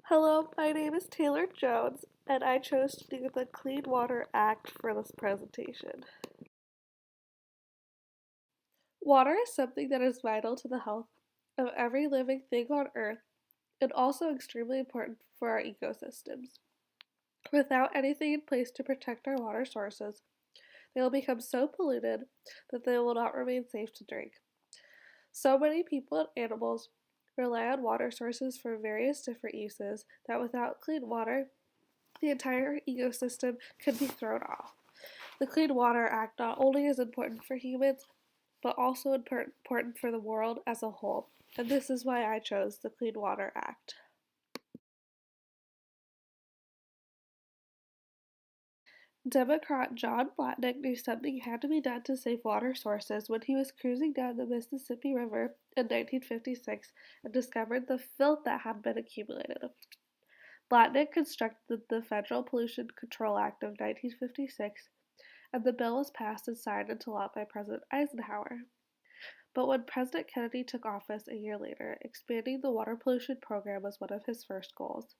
Hello, my name is Taylor Jones, and I chose to do the Clean Water Act for this presentation. Water is something that is vital to the health of every living thing on Earth and also extremely important for our ecosystems. Without anything in place to protect our water sources, they will become so polluted that they will not remain safe to drink. So many people and animals rely on water sources for various different uses that without clean water, the entire ecosystem could be thrown off. The Clean Water Act not only is important for humans, but also important for the world as a whole, and this is why I chose the Clean Water Act. Democrat John Blatnick knew something had to be done to save water sources when he was cruising down the Mississippi River in 1956 and discovered the filth that had been accumulated. Blatnick constructed the Federal Pollution Control Act of 1956, and the bill was passed and signed into law by President Eisenhower. But when President Kennedy took office a year later, expanding the water pollution program was one of his first goals.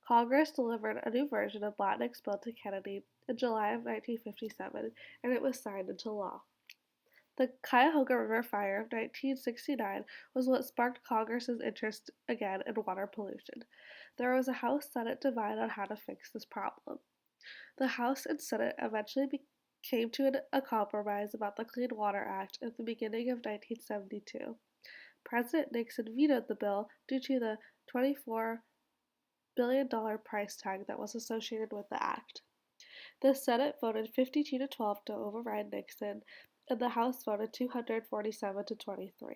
Congress delivered a new version of Blatnick's bill to Kennedy in July of 1957, and it was signed into law. The Cuyahoga River Fire of 1969 was what sparked Congress's interest again in water pollution. There was a House-Senate divide on how to fix this problem. The House and Senate eventually came to a compromise about the Clean Water Act at the beginning of 1972. President Nixon vetoed the bill due to the $24 billion price tag that was associated with the act. The Senate voted 52 to 12 to override Nixon, and the House voted 247 to 23.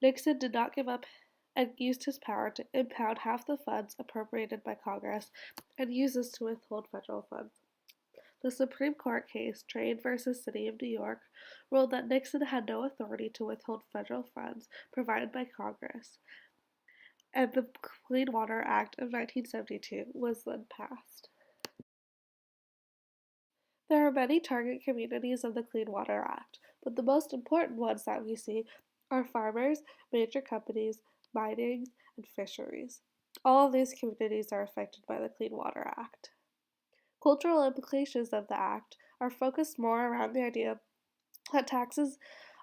Nixon did not give up and used his power to impound half the funds appropriated by Congress and use this to withhold federal funds. The Supreme Court case, Train v. City of New York, ruled that Nixon had no authority to withhold federal funds provided by Congress, and the Clean Water Act of 1972 was then passed. There are many target communities of the Clean Water Act, but the most important ones that we see are farmers, major companies, mining, and fisheries. All of these communities are affected by the Clean Water Act. Cultural implications of the Act are focused more around the idea that taxes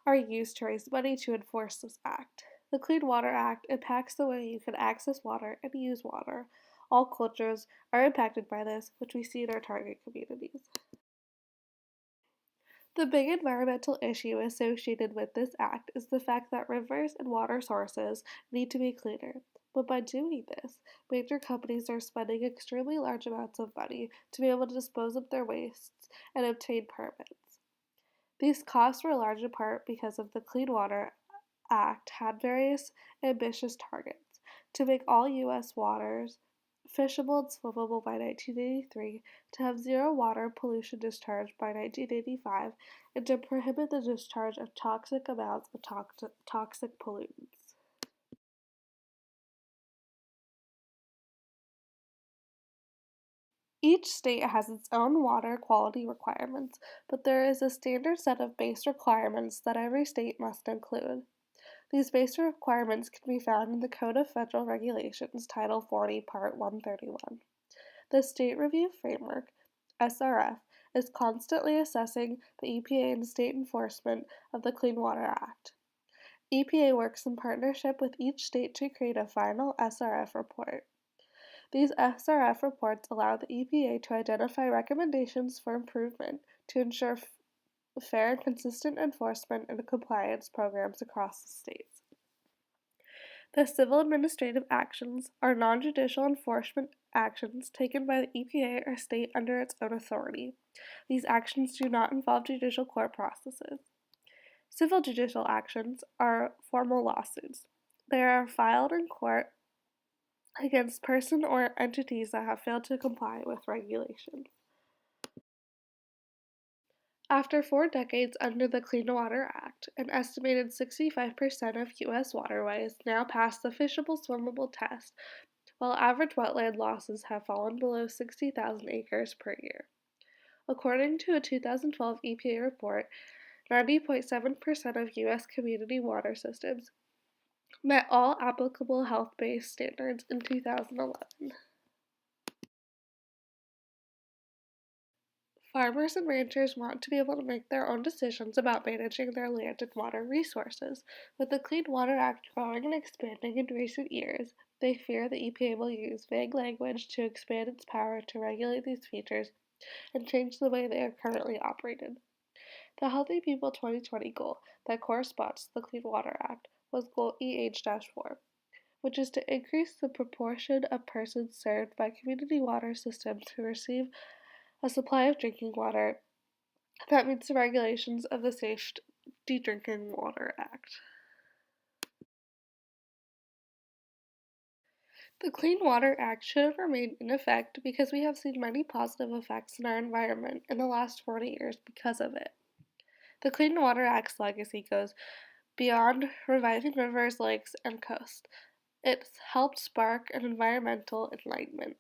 are used to raise money to enforce this Act. The Clean Water Act impacts the way you can access water and use water. All cultures are impacted by this, which we see in our target communities. The big environmental issue associated with this act is the fact that rivers and water sources need to be cleaner. But by doing this, major companies are spending extremely large amounts of money to be able to dispose of their wastes and obtain permits. These costs were large in part because of the Clean Water Act had various ambitious targets to make all U.S. waters fishable and swimmable by 1983, to have zero water pollution discharge by 1985, and to prohibit the discharge of toxic amounts of toxic pollutants. Each state has its own water quality requirements, but there is a standard set of base requirements that every state must include. These basic requirements can be found in the Code of Federal Regulations, Title 40, Part 131. The State Review Framework, SRF, is constantly assessing the EPA and state enforcement of the Clean Water Act. EPA works in partnership with each state to create a final SRF report. These SRF reports allow the EPA to identify recommendations for improvement to ensure fair and consistent enforcement and compliance programs across the states. The civil administrative actions are non-judicial enforcement actions taken by the EPA or state under its own authority. These actions do not involve judicial court processes. Civil judicial actions are formal lawsuits. They are filed in court against persons or entities that have failed to comply with regulations. After 4 decades under the Clean Water Act, an estimated 65% of U.S. waterways now pass the fishable swimmable test, while average wetland losses have fallen below 60,000 acres per year. According to a 2012 EPA report, 90.7% of U.S. community water systems met all applicable health-based standards in 2011. Farmers and ranchers want to be able to make their own decisions about managing their land and water resources. With the Clean Water Act growing and expanding in recent years, they fear the EPA will use vague language to expand its power to regulate these features and change the way they are currently operated. The Healthy People 2020 goal that corresponds to the Clean Water Act was Goal EH-4, which is to increase the proportion of persons served by community water systems who receive a supply of drinking water that meets the regulations of the Safety Drinking Water Act. The Clean Water Act should have remained in effect because we have seen many positive effects in our environment in the last 40 years because of it. The Clean Water Act's legacy goes beyond reviving rivers, lakes, and coasts. It's helped spark an environmental enlightenment.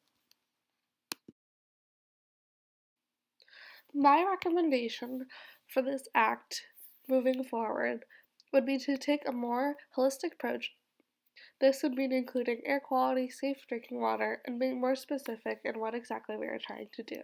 My recommendation for this act moving forward would be to take a more holistic approach. This would mean including air quality, safe drinking water, and being more specific in what exactly we are trying to do.